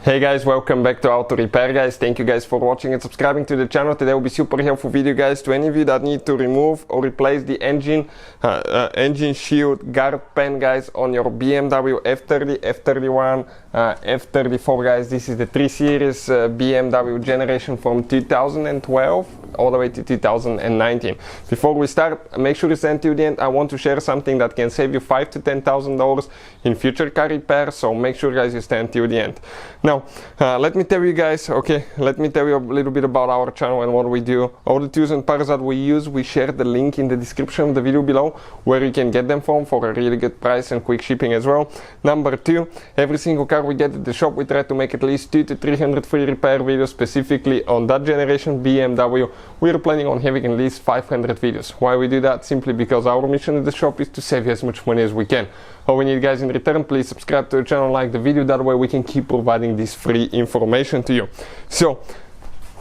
Hey guys, welcome back to Auto Repair guys. Thank you guys for watching and subscribing to the channel. Today will be super helpful video guys to any of you that need to remove or replace the engine shield guard pan guys on your BMW F30, F31, F34 guys. This is the 3 Series BMW generation from 2012 all the way to 2019. Before we start, make sure you stand to the end. I want to share something that can save you $5,000 to $10,000 in future car repair, so make sure guys you stand till the end. Now, let me tell you guys, let me tell you a little bit about our channel and what we do. All the tools and parts that we use, we share the link in the description of the video below where you can get them from for a really good price and quick shipping as well. Number 2, every single car we get at the shop, we try to make at least 200 to 300 free repair videos specifically on that generation BMW. We're planning on having at least 500 videos. Why we do that? Simply because our mission at the shop is to save you as much money as we can. All we need guys in return, please subscribe to the channel, like the video, that way we can keep providing this free information to you. So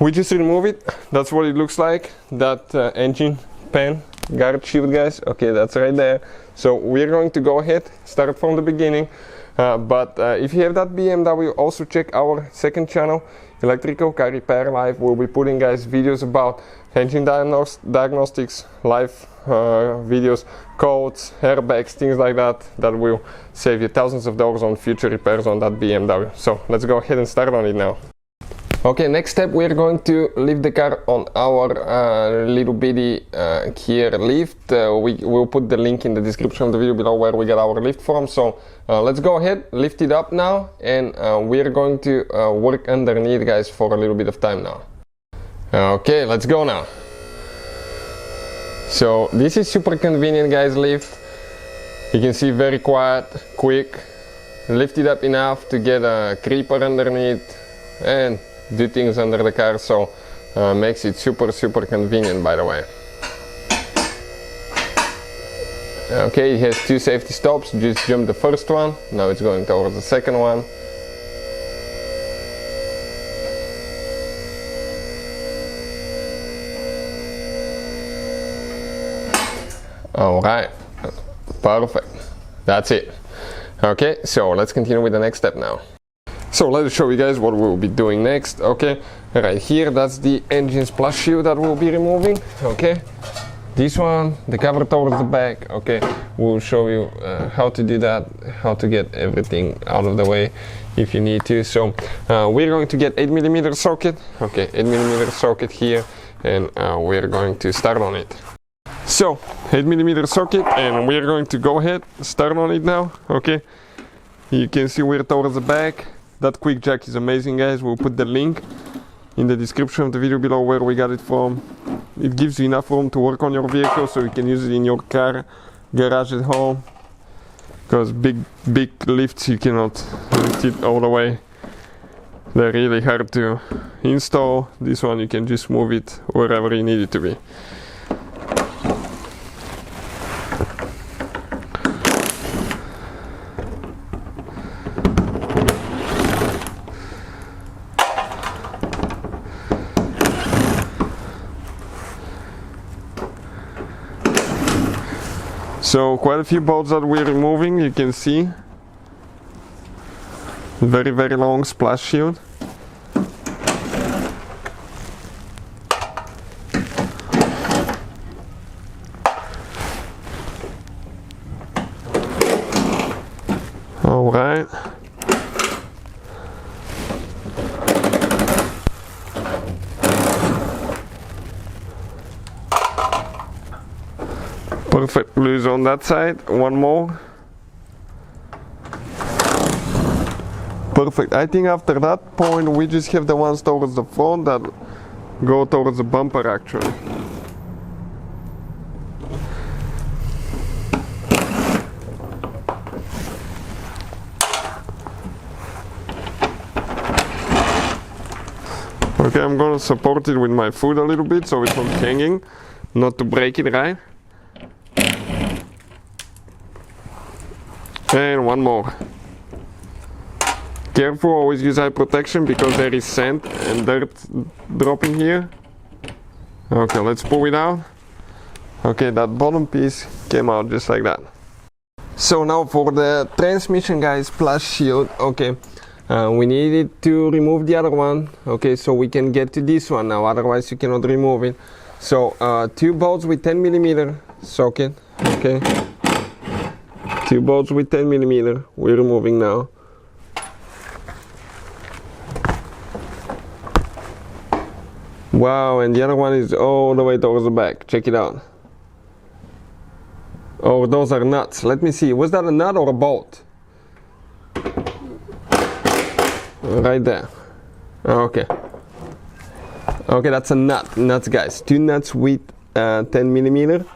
we just remove it. That's what it looks like, that engine pan guard shield guys. Okay, that's right there. So we're going to go ahead, start from the beginning, but if you have that BMW, also check our second channel, Electrical Car Repair Live. We'll be putting guys videos about engine diagnostics, live videos, codes, airbags, things like that, that will save you thousands of dollars on future repairs on that BMW. So let's go ahead and start on it now. Okay, next step, we're going to lift the car on our little bitty gear lift. We'll put the link in the description of the video below where we get our lift from. So let's go ahead, lift it up now, and we're going to work underneath guys for a little bit of time now. Okay, let's go now. So this is super convenient guys, lift. You can see very quiet, quick. Lift it up enough to get a creeper underneath and do things under the car, so makes it super convenient, by the way. Okay, it has 2 safety stops. Just jump the first one, now it's going towards the second one. Alright, perfect, that's it. Okay, so let's continue with the next step now. So let's show you guys what we'll be doing next. Okay, right here, that's the engine splash shield that we'll be removing. Okay, this one, the cover towards the back. Okay, we'll show you how to do that, how to get everything out of the way if you need to. So we're going to get 8mm socket. Okay, 8mm socket here, and we're going to start on it. So 8mm socket, and we're going to go ahead, start on it now. Okay, you can see we're towards the back. That quick jack is amazing guys. We'll put the link in the description of the video below where we got it from. It gives you enough room to work on your vehicle so you can use it in your car, garage at home, because big lifts you cannot lift it all the way. They're really hard to install. This one you can just move it wherever you need it to be. So quite a few bolts that we're removing, you can see. Very long splash shield. All right. Perfect, loose on that side, one more. Perfect, I think after that point we just have the ones towards the front that go towards the bumper actually. Okay, I'm gonna support it with my foot a little bit so it's not hanging, not to break it, right? And one more. Careful, always use eye protection because there is sand and dirt dropping here. Okay, let's pull it out. Okay, that bottom piece came out just like that. So now for the transmission guys, splash shield. Okay, We needed to remove the other one, okay, so we can get to this one now, otherwise you cannot remove it. So 2 bolts with 10mm socket, okay, 2 bolts with 10mm we're removing now. Wow, and the other one is all the way towards the back, check it out. Oh, those are nuts. Let me see, was that a nut or a bolt? Right there. Okay. Okay, that's a nut. Nuts, guys. 2 nuts with 10mm.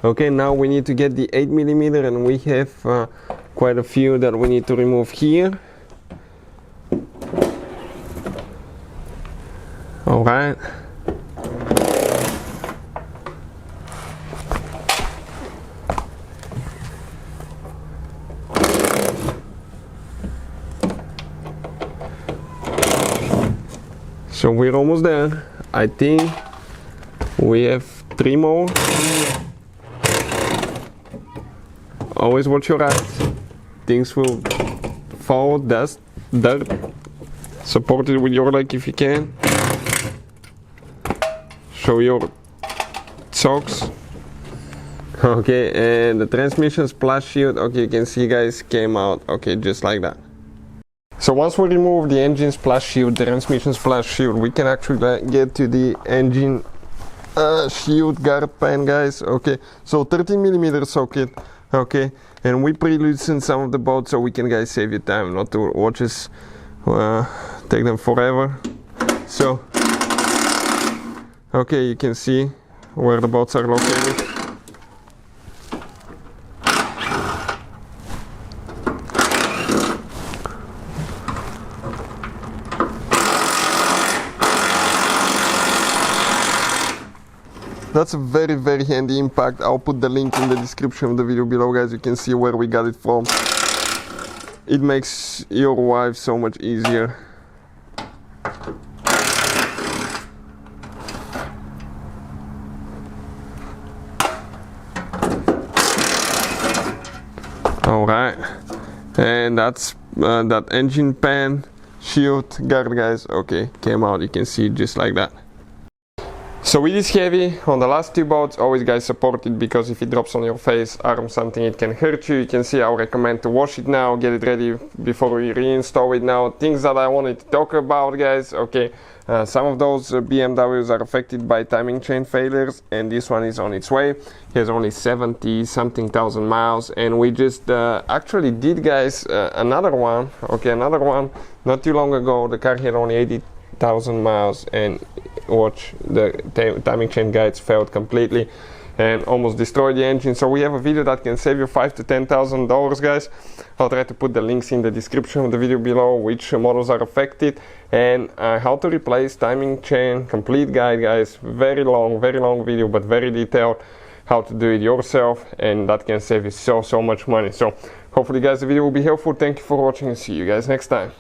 Okay, now we need to get the 8mm, and we have quite a few that we need to remove here. All right. So we're almost there. I think we have 3 more. Always watch your eyes. Things will fall, dust, dirt. Support it with your leg if you can. Show your socks. Okay, and the transmission splash shield, okay, you can see, guys, came out, okay, just like that. So once we remove the engine splash shield, the transmission splash shield, we can actually get to the engine shield guard pan, guys. Okay, so 13mm socket, okay, and we pre-loosen some of the bolts so we can, guys, save you time, not to watch us take them forever. So okay, you can see where the bolts are located. That's a very, very handy impact. I'll put the link in the description of the video below, guys. You can see where we got it from. It makes your life so much easier. Alright, and that's that engine pan shield guard, guys. Okay, came out, you can see it just like that. So it is heavy. On the last 2 bolts, always, guys, support it, because if it drops on your face, arm, something, it can hurt you. You can see I recommend to wash it now, get it ready before we reinstall it now. Things that I wanted to talk about, guys. Okay, some of those BMWs are affected by timing chain failures, and this one is on its way. It has only 70 something thousand miles, and we just actually did, guys, another one. Okay, another one not too long ago. The car had only 80,000 miles, and watch, the timing chain guides failed completely and almost destroyed the engine. So we have a video that can save you $5,000 to $10,000, guys. I'll try to put the links in the description of the video below, which models are affected, and how to replace timing chain, complete guide, guys. Very long video, but very detailed, how to do it yourself, and that can save you so much money. So hopefully, guys, the video will be helpful. Thank you for watching, and see you guys next time.